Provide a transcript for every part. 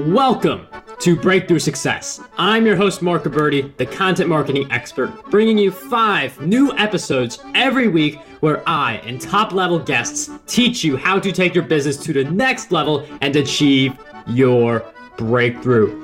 Welcome to Breakthrough Success. I'm your host, Mariko Briley, the content marketing expert, bringing you 5 new episodes every week where I and top-level guests teach you how to take your business to the next level and achieve your breakthrough.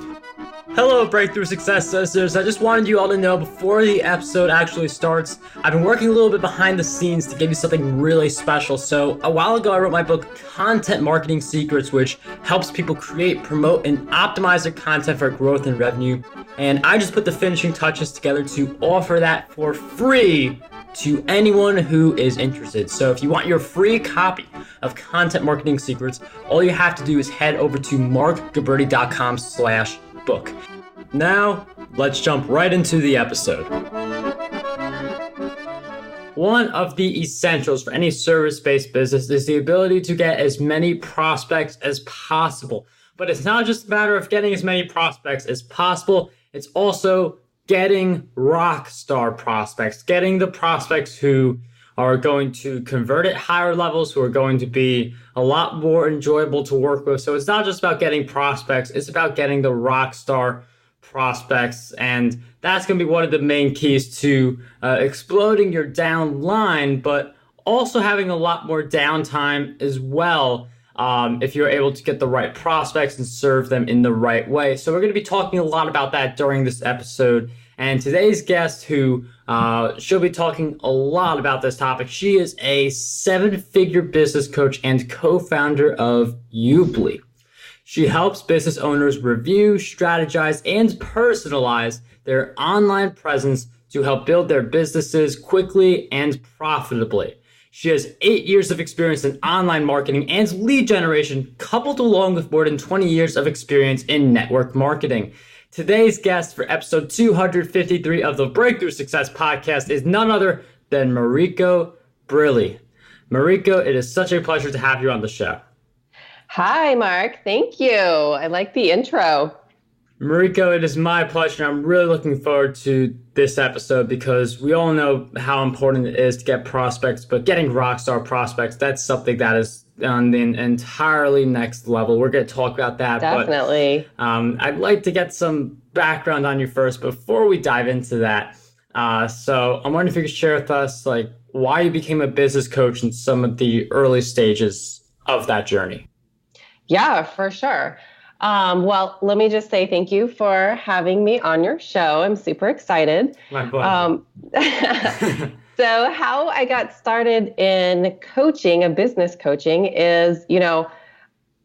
Hello, Breakthrough Success listeners. I just wanted you all to know before the episode actually starts, I've been working a little bit behind the scenes to give you something really special. So a while ago, I wrote my book, Content Marketing Secrets, which helps people create, promote, and optimize their content for growth and revenue. And I just put the finishing touches together to offer that for free to anyone who is interested. So if you want your free copy of Content Marketing Secrets, all you have to do is head over to markgabirdy.com/book. Now, let's jump right into the episode. One of the essentials for any service-based business is the ability to get as many prospects as possible. But it's not just a matter of getting as many prospects as possible, it's also getting rockstar prospects, getting the prospects who are going to convert at higher levels, who are going to be a lot more enjoyable to work with. So it's not just about getting prospects, it's about getting the rockstar prospects. And that's going to be one of the main keys to exploding your downline, but also having a lot more downtime as well if you're able to get the right prospects and serve them in the right way. So we're going to be talking a lot about that during this episode. And today's guest, who she'll be talking a lot about this topic, she is a 7-figure business coach and co-founder of Yoobly. She helps business owners review, strategize, and personalize their online presence to help build their businesses quickly and profitably. She has 8 years of experience in online marketing and lead generation, coupled along with more than 20 years of experience in network marketing. Today's guest for episode 253 of the Breakthrough Success podcast is none other than Mariko Briley. Mariko, it is such a pleasure to have you on the show. Hi, Mark. Thank you. I like the intro. Mariko, it is my pleasure. I'm really looking forward to this episode because we all know how important it is to get prospects, but getting rockstar prospects, that's something that is on the entirely next level. We're going to talk about that. Definitely. But I'd like to get some background on you first before we dive into that. So I'm wondering if you could share with us like why you became a business coach and some of the early stages of that journey. Yeah, for sure. Well, let me just say thank you for having me on your show. I'm super excited. My pleasure. So how I got started in coaching, business coaching is,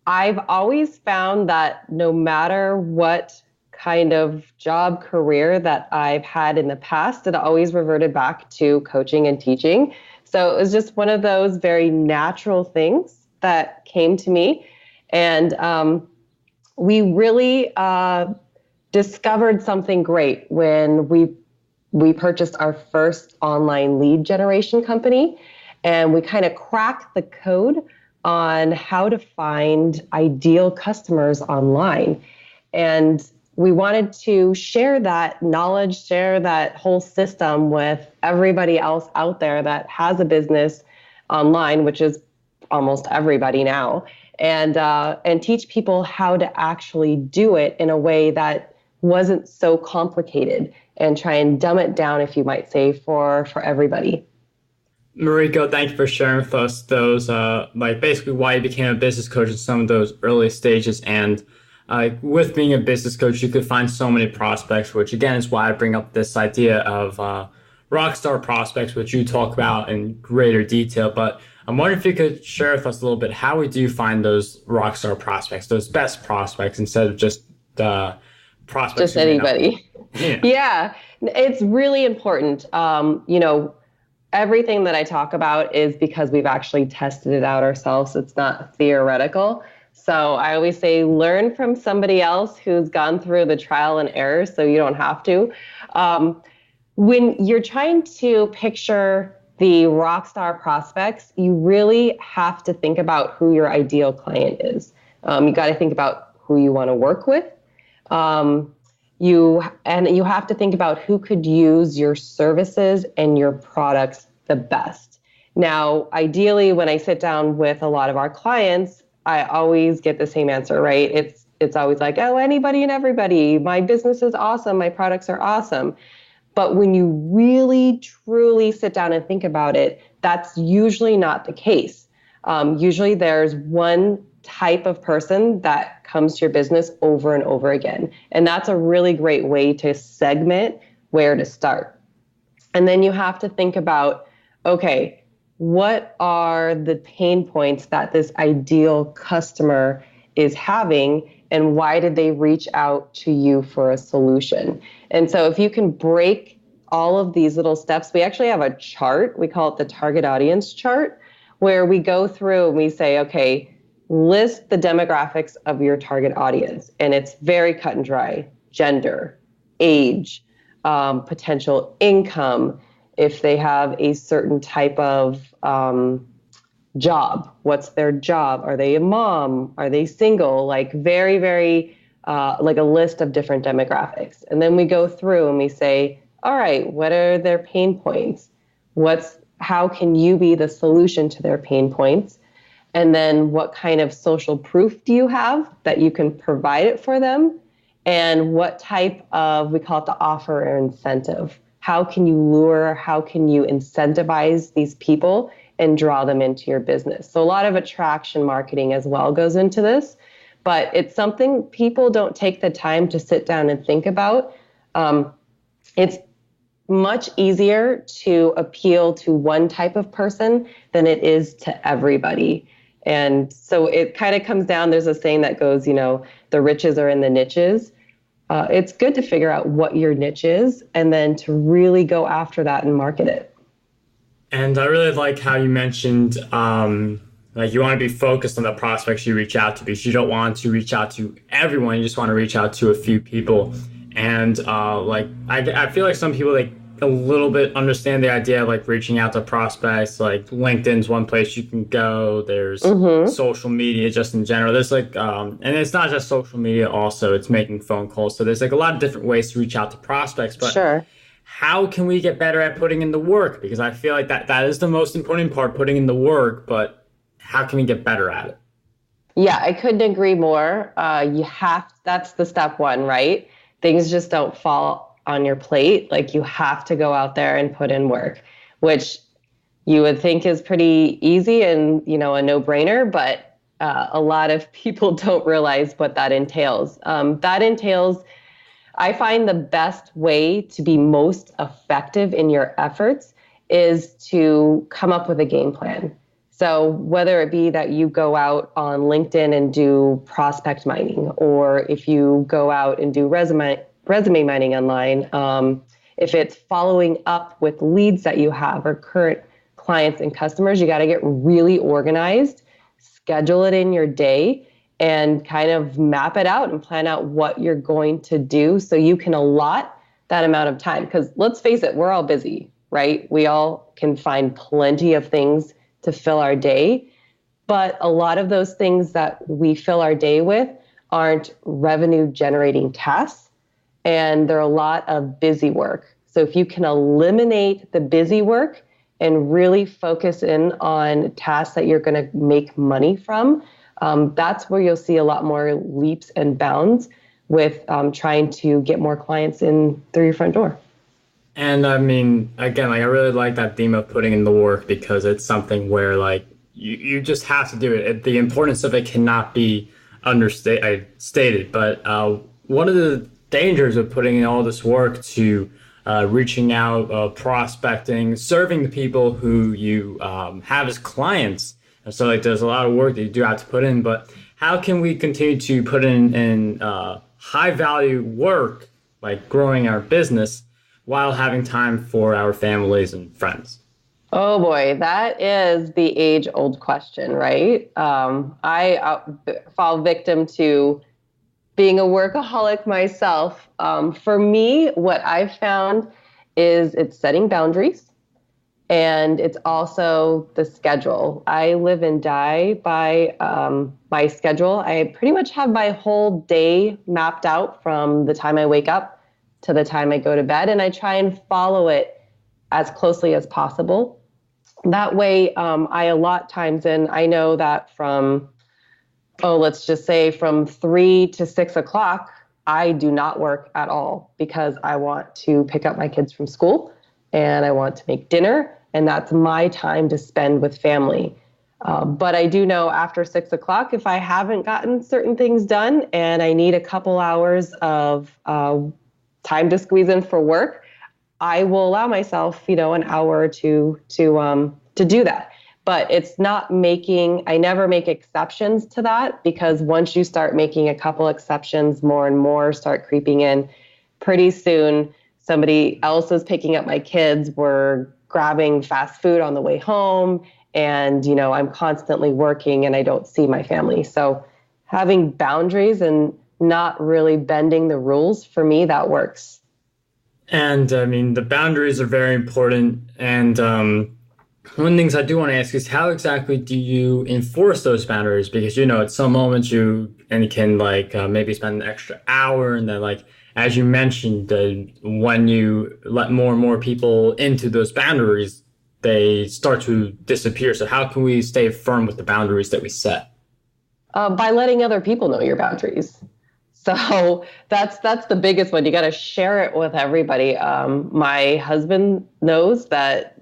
I've always found that no matter what kind of job career that I've had in the past, it always reverted back to coaching and teaching. So it was just one of those very natural things that came to me. And we really discovered something great when we purchased our first online lead generation company, and we kind of cracked the code on how to find ideal customers online. And we wanted to share that knowledge, share that whole system with everybody else out there that has a business online, which is almost everybody now, and teach people how to actually do it in a way that wasn't so complicated, and try and dumb it down, if you might say, for everybody. Mariko, thank you for sharing with us those, basically why you became a business coach in some of those early stages. And with being a business coach, you could find so many prospects, which again is why I bring up this idea of rockstar prospects, which you talk about in greater detail. But I'm wondering if you could share with us a little bit how we do find those rockstar prospects, those best prospects, instead of just prospects. Just anybody. Yeah, it's really important. Everything that I talk about is because we've actually tested it out ourselves. It's not theoretical. So I always say, learn from somebody else who's gone through the trial and error so you don't have to. When you're trying to picture the rockstar prospects, you really have to think about who your ideal client is. You got to think about who you want to work with. You have to think about who could use your services and your products the best. Now, ideally, when I sit down with a lot of our clients, I always get the same answer, right? It's always like, oh, anybody and everybody. My business is awesome. My products are awesome. But when you really, truly sit down and think about it, that's usually not the case. Usually there's one type of person that comes to your business over and over again. And that's a really great way to segment where to start. And then you have to think about, okay, what are the pain points that this ideal customer is having, and why did they reach out to you for a solution? And so if you can break all of these little steps, we actually have a chart. We call it the target audience chart, where we go through and we say, okay, list the demographics of your target audience. And it's very cut and dry: gender, age, potential income, if they have a certain type of job, what's their job? Are they a mom? Are they single? Like very, very, like a list of different demographics. And then we go through and we say, all right, what are their pain points? How can you be the solution to their pain points? And then what kind of social proof do you have that you can provide it for them? And what type of, we call it the offer or incentive. How can you lure, how can you incentivize these people and draw them into your business? So a lot of attraction marketing as well goes into this, but it's something people don't take the time to sit down and think about. It's much easier to appeal to one type of person than it is to everybody. And so it kind of comes down, there's a saying that goes, the riches are in the niches. It's good to figure out what your niche is and then to really go after that and market it. And I really like how you mentioned, like you want to be focused on the prospects you reach out to, because you don't want to reach out to everyone. You just want to reach out to a few people. And I feel like some people, like a little bit understand the idea of like reaching out to prospects. Like LinkedIn's one place you can go. There's social media just in general. There's like, and it's not just social media also, it's making phone calls. So there's like a lot of different ways to reach out to prospects, but sure. How can we get better at putting in the work? Because I feel like that is the most important part, putting in the work, but how can we get better at it? Yeah, I couldn't agree more. That's the step one, right? Things just don't fall on your plate. Like you have to go out there and put in work, which you would think is pretty easy and, a no-brainer, but a lot of people don't realize what that entails. I find the best way to be most effective in your efforts is to come up with a game plan. So whether it be that you go out on LinkedIn and do prospect mining, or if you go out and do resume mining online, if it's following up with leads that you have or current clients and customers, you got to get really organized, schedule it in your day, and kind of map it out and plan out what you're going to do so you can allot that amount of time. Because let's face it, we're all busy, right? We all can find plenty of things to fill our day. But a lot of those things that we fill our day with aren't revenue generating tasks. And they're a lot of busy work. So if you can eliminate the busy work and really focus in on tasks that you're going to make money from, that's where you'll see a lot more leaps and bounds with trying to get more clients in through your front door. And I mean, again, like I really like that theme of putting in the work, because it's something where like you just have to do it. The importance of it cannot be stated. But one of the dangers of putting in all this work to reaching out, prospecting, serving the people who you have as clients. So like there's a lot of work that you do have to put in, but how can we continue to put in high value work, like growing our business, while having time for our families and friends? Oh boy, that is the age-old question, right? I fall victim to being a workaholic myself. For me, what I've found is it's setting boundaries. And it's also the schedule. I live and die by my schedule. I pretty much have my whole day mapped out from the time I wake up to the time I go to bed. And I try and follow it as closely as possible. That way, I allot times in. I know that from let's just say from 3 to 6 o'clock, I do not work at all because I want to pick up my kids from school and I want to make dinner. And that's my time to spend with family. But I do know after 6 o'clock, if I haven't gotten certain things done and I need a couple hours of time to squeeze in for work, I will allow myself, an hour or two to do that. But it's not I never make exceptions to that, because once you start making a couple exceptions, more and more start creeping in, pretty soon somebody else is picking up my kids. We're grabbing fast food on the way home. And, I'm constantly working and I don't see my family. So having boundaries and not really bending the rules, for me, that works. And I mean, the boundaries are very important. And one of the things I do want to ask is, how exactly do you enforce those boundaries? Because, at some moments you can maybe spend an extra hour, and then as you mentioned, when you let more and more people into those boundaries, they start to disappear. So how can we stay firm with the boundaries that we set? By letting other people know your boundaries. So that's the biggest one. You got to share it with everybody. My husband knows that,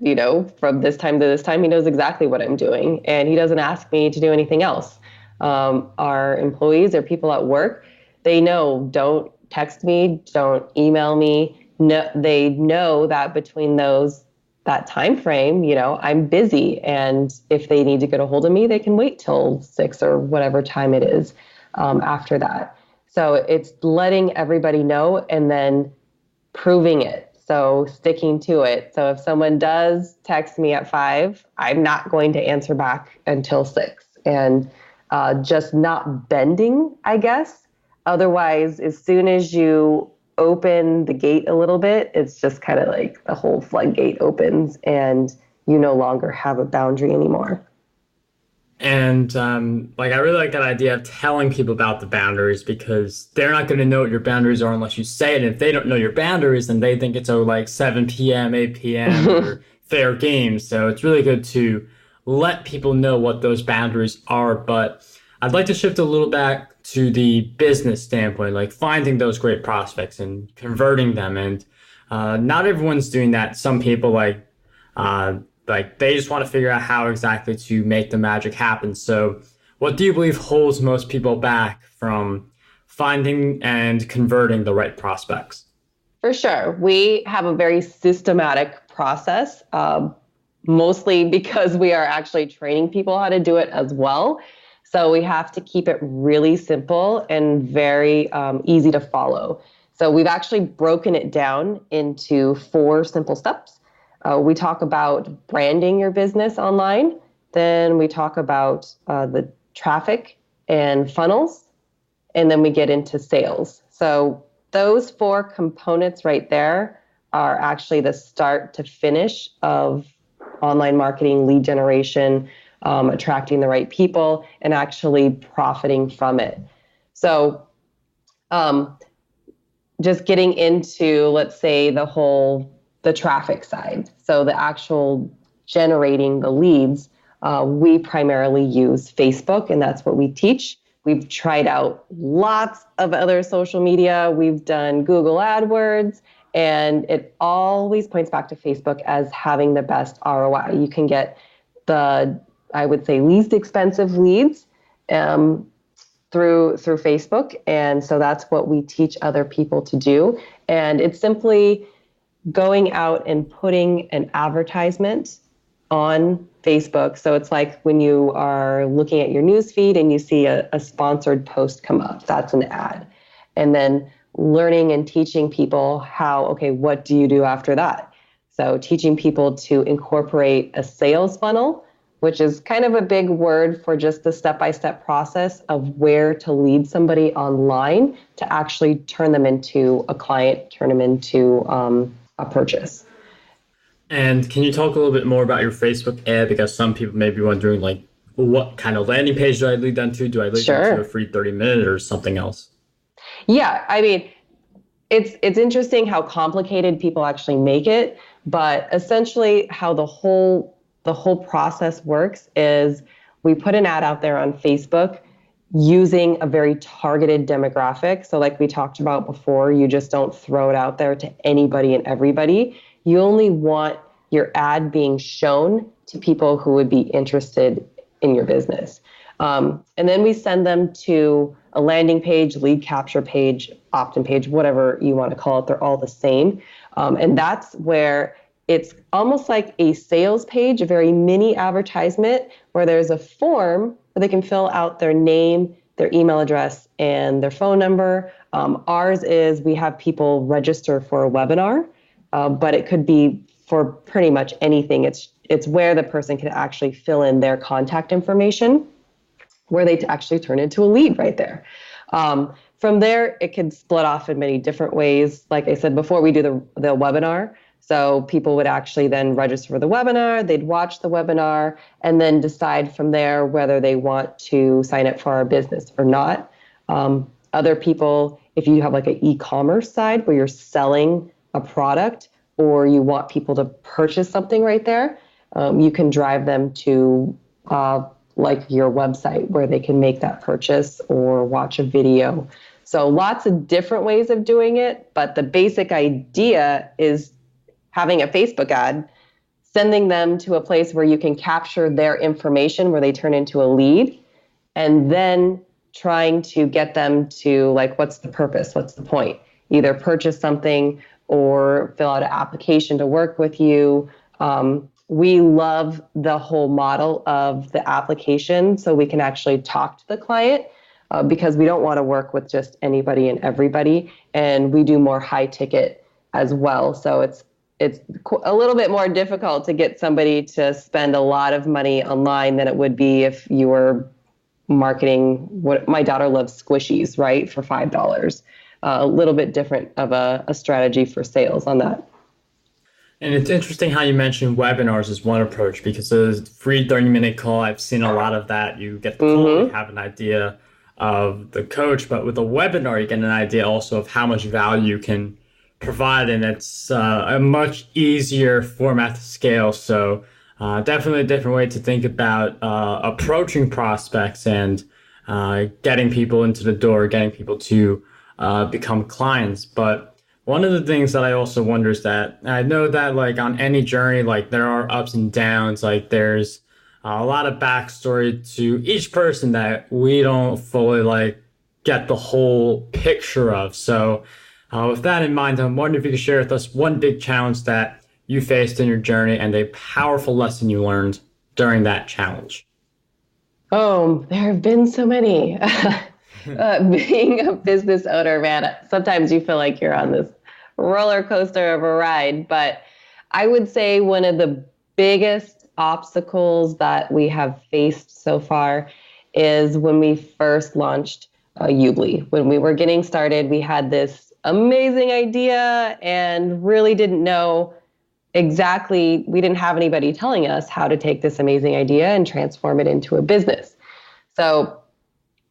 from this time to this time, he knows exactly what I'm doing, and he doesn't ask me to do anything else. Our employees or people at work, they know, don't text me, don't email me. No, they know that between that time frame, I'm busy, and if they need to get a hold of me, they can wait till 6 or whatever time it is after that. So it's letting everybody know and then proving it. So sticking to it. So if someone does text me at 5, I'm not going to answer back until 6, and just not bending, I guess. Otherwise, as soon as you open the gate a little bit, it's just kind of like the whole floodgate opens and you no longer have a boundary anymore. And I really like that idea of telling people about the boundaries, because they're not going to know what your boundaries are unless you say it. And if they don't know your boundaries, then they think it's 7 p.m., 8 p.m. or fair game. So it's really good to let people know what those boundaries are. But I'd like to shift a little back to the business standpoint, like finding those great prospects and converting them. And not everyone's doing that. Some people they just want to figure out how exactly to make the magic happen. So what do you believe holds most people back from finding and converting the right prospects? For sure. We have a very systematic process, mostly because we are actually training people how to do it as well. So we have to keep it really simple and very easy to follow. So we've actually broken it down into 4 simple steps. We talk about branding your business online. Then we talk about the traffic and funnels. And then we get into sales. So those 4 components right there are actually the start to finish of online marketing, lead generation, attracting the right people, and actually profiting from it. So just getting into, let's say, the traffic side. So the actual generating the leads, we primarily use Facebook, and that's what we teach. We've tried out lots of other social media. We've done Google AdWords, and it always points back to Facebook as having the best ROI. You can get I would say, least expensive leads through Facebook. And so that's what we teach other people to do. And it's simply going out and putting an advertisement on Facebook. So it's like when you are looking at your news feed and you see a sponsored post come up, that's an ad. And then learning and teaching people what do you do after that? So teaching people to incorporate a sales funnel, which is kind of a big word for just the step-by-step process of where to lead somebody online to actually turn them into a client, turn them into a purchase. And can you talk a little bit more about your Facebook ad? Because some people may be wondering, what kind of landing page do I lead them to? Do I lead them to a free 30-minute or something else? Yeah, I mean, it's interesting how complicated people actually make it, but essentially how the whole process works is we put an ad out there on Facebook. using a very targeted demographic. So like we talked about before, you just don't throw it out there to anybody and everybody. You only want your ad being shown to people who would be interested in your business. And then we send them to a landing page, lead capture page, opt-in page, whatever you want to call it. They're all the same. And that's where it's almost like a sales page, a very mini advertisement where there's a form where they can fill out their name, their email address, and their phone number. Ours is we have people register for a webinar, but it could be for pretty much anything. It's where the person can actually fill in their contact information, where they actually turn into a lead right there. From there, it can split off in many different ways. Like I said before, we do the webinar. So people would actually then register for the webinar, they'd watch the webinar, and then decide from there whether they want to sign up for our business or not. Other people, if you have like an e-commerce side where you're selling a product or you want people to purchase something right there, you can drive them to like your website where they can make that purchase or watch a video. So lots of different ways of doing it, but the basic idea is having a Facebook ad, sending them to a place where you can capture their information where they turn into a lead, and then trying to get them to like, what's the purpose? What's the point? Either purchase something or fill out an application to work with you. We love the whole model of the application so we can actually talk to the client because we don't want to work with just anybody and everybody. And we do more high ticket as well. So it's a little bit more difficult to get somebody to spend a lot of money online than it would be if you were marketing what my daughter loves squishies, right? For $5. A little bit different of a strategy for sales on that. And it's interesting how you mentioned webinars as one approach, because a free 30-minute call, I've seen a lot of that. You get the call, you have an idea of the coach, but with a webinar, you get an idea also of how much value you can provide, and it's a much easier format to scale. So definitely a different way to think about approaching prospects and getting people into the door, getting people to become clients. But one of the things that I also wonder is that I know that like on any journey, like there are ups and downs, like there's a lot of backstory to each person that we don't fully like get the whole picture of. So with that in mind, I'm wondering if you could share with us one big challenge that you faced in your journey and a powerful lesson you learned during that challenge. Oh, there have been so many. Being a business owner, man, sometimes you feel like you're on this roller coaster of a ride. But I would say one of the biggest obstacles that we have faced so far is when we first launched Yoobly. When we were getting started, we had this amazing idea and really didn't know exactly, we didn't have anybody telling us how to take this amazing idea and transform it into a business. So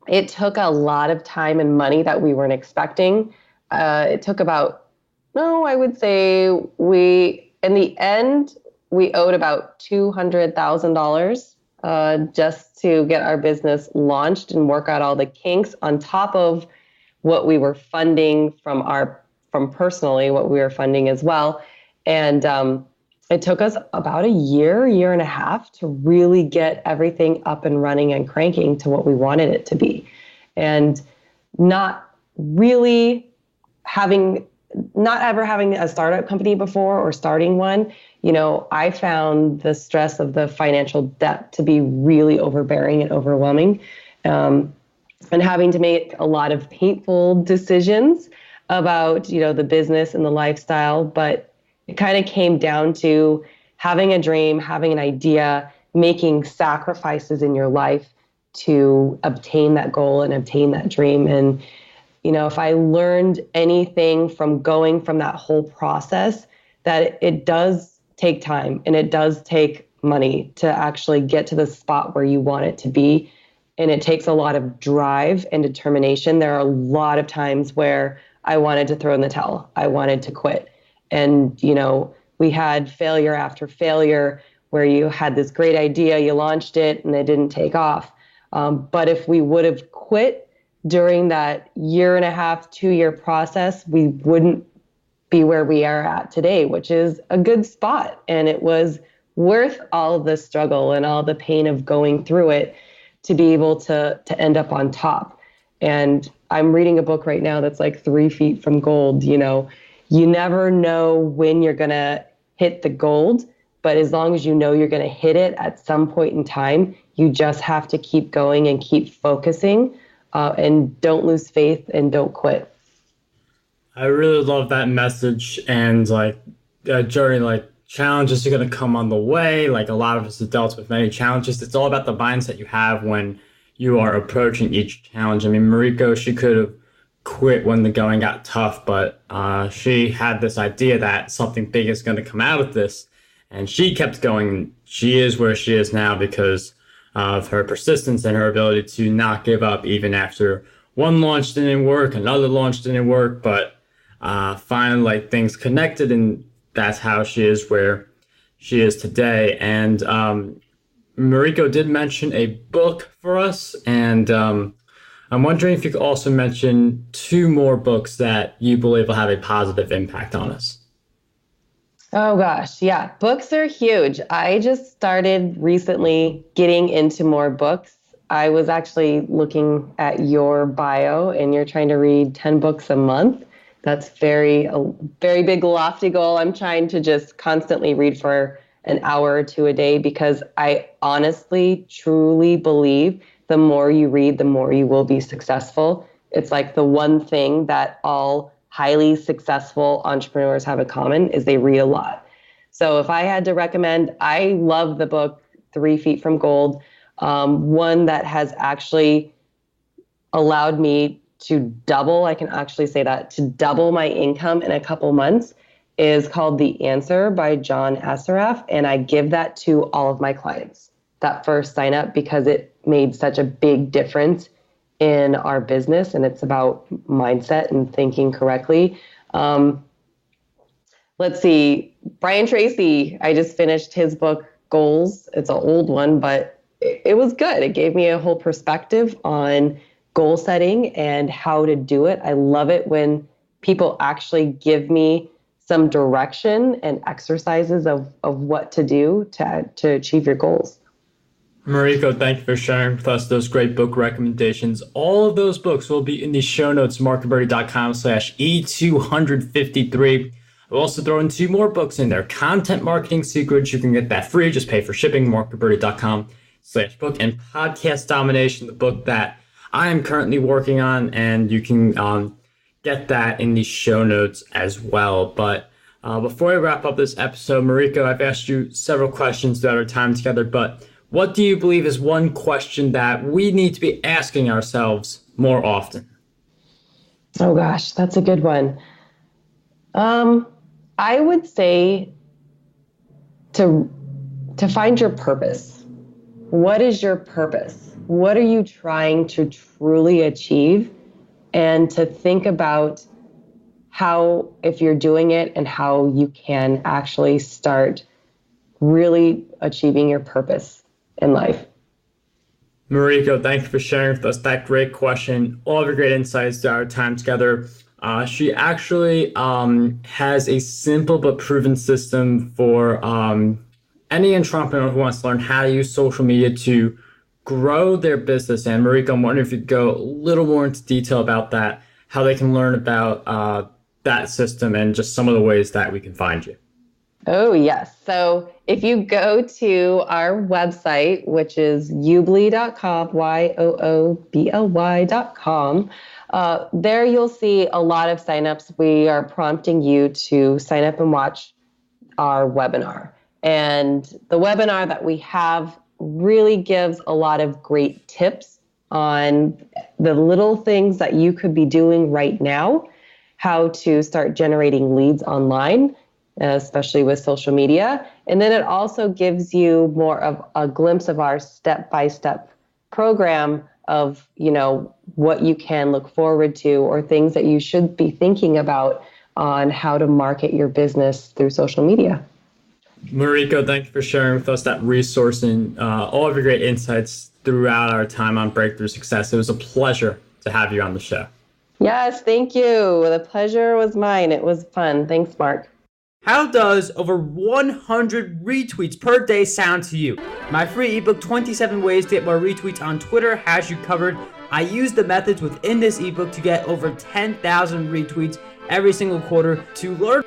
it took a lot of time and money that we weren't expecting. It took about, I would say in the end, we owed about $200,000 just to get our business launched and work out all the kinks on top of what we were funding from personally, what we were funding as well. And it took us about a year and a half to really get everything up and running and cranking to what we wanted it to be. And not ever having a startup company before or starting one, I found the stress of the financial debt to be really overbearing and overwhelming. And having to make a lot of painful decisions about, the business and the lifestyle. But it kind of came down to having a dream, having an idea, making sacrifices in your life to obtain that goal and obtain that dream. And, if I learned anything from going from that whole process, that it does take time and it does take money to actually get to the spot where you want it to be. And it takes a lot of drive and determination. There are a lot of times where I wanted to throw in the towel. I wanted to quit. And, we had failure after failure where you had this great idea, you launched it and it didn't take off. But if we would have quit during that 1.5 year, 2 year process, we wouldn't be where we are at today, which is a good spot. And it was worth all the struggle and all the pain of going through it to be able to end up on top. And I'm reading a book right now that's like 3 feet from gold. You never know when you're going to hit the gold, but as long as you know you're going to hit it at some point in time, you just have to keep going and keep focusing, and don't lose faith and don't quit. I really love that message. And during challenges are going to come on the way. Like a lot of us adults with many challenges, it's all about the mindset you have when you are approaching each challenge. I mean, Mariko, she could have quit when the going got tough, but she had this idea that something big is going to come out of this, and she kept going. She is where she is now because of her persistence and her ability to not give up even after one launch didn't work, another launch didn't work, but finally things connected, and that's how she is where she is today. And Mariko did mention a book for us, and I'm wondering if you could also mention 2 more books that you believe will have a positive impact on us. Oh gosh, yeah. Books are huge. I just started recently getting into more books. I was actually looking at your bio, and you're trying to read 10 books a month. That's a very big, lofty goal. I'm trying to just constantly read for an hour or 2 a day, because I honestly, truly believe the more you read, the more you will be successful. It's like the one thing that all highly successful entrepreneurs have in common is they read a lot. So if I had to recommend, I love the book 3 Feet from Gold. One that has actually allowed me to double, I can actually say that, to double my income in a couple months is called The Answer by John Assaraf. And I give that to all of my clients, that first sign up, because it made such a big difference in our business. And it's about mindset and thinking correctly. Let's see, Brian Tracy, I just finished his book, Goals. It's an old one, but it was good. It gave me a whole perspective on goal setting and how to do it. I love it when people actually give me some direction and exercises of what to do to achieve your goals. Mariko, thank you for sharing with us those great book recommendations. All of those books will be in the show notes, marikobirdie.com/E253. We'll also throw in 2 more books in there. Content Marketing Secrets, you can get that free, just pay for shipping, marikobirdie.com/book. And Podcast Domination, the book that I am currently working on, and you can get that in the show notes as well. But before we wrap up this episode, Mariko, I've asked you several questions throughout our time together, but what do you believe is one question that we need to be asking ourselves more often? Oh gosh, that's a good one. I would say to find your purpose. What is your purpose? What are you trying to truly achieve? And to think about how, if you're doing it, and how you can actually start really achieving your purpose in life. Mariko, thank you for sharing with us that great question, all of your great insights to our time together. She actually has a simple but proven system for any entrepreneur who wants to learn how to use social media to grow their business. And Mariko, I'm wondering if you'd go a little more into detail about that, how they can learn about that system, and just some of the ways that we can find you. Oh, yes. So if you go to our website, which is yoobly.com, yoobly.com, there you'll see a lot of signups. We are prompting you to sign up and watch our webinar. And the webinar that we have really gives a lot of great tips on the little things that you could be doing right now, how to start generating leads online, especially with social media. And then it also gives you more of a glimpse of our step-by-step program of, what you can look forward to, or things that you should be thinking about on how to market your business through social media. Mariko, thank you for sharing with us that resource and all of your great insights throughout our time on Breakthrough Success. It was a pleasure to have you on the show. Yes, thank you. The pleasure was mine. It was fun. Thanks, Mark. How does over 100 retweets per day sound to you? My free ebook, 27 Ways to Get More Retweets on Twitter, has you covered. I use the methods within this ebook to get over 10,000 retweets every single quarter. To learn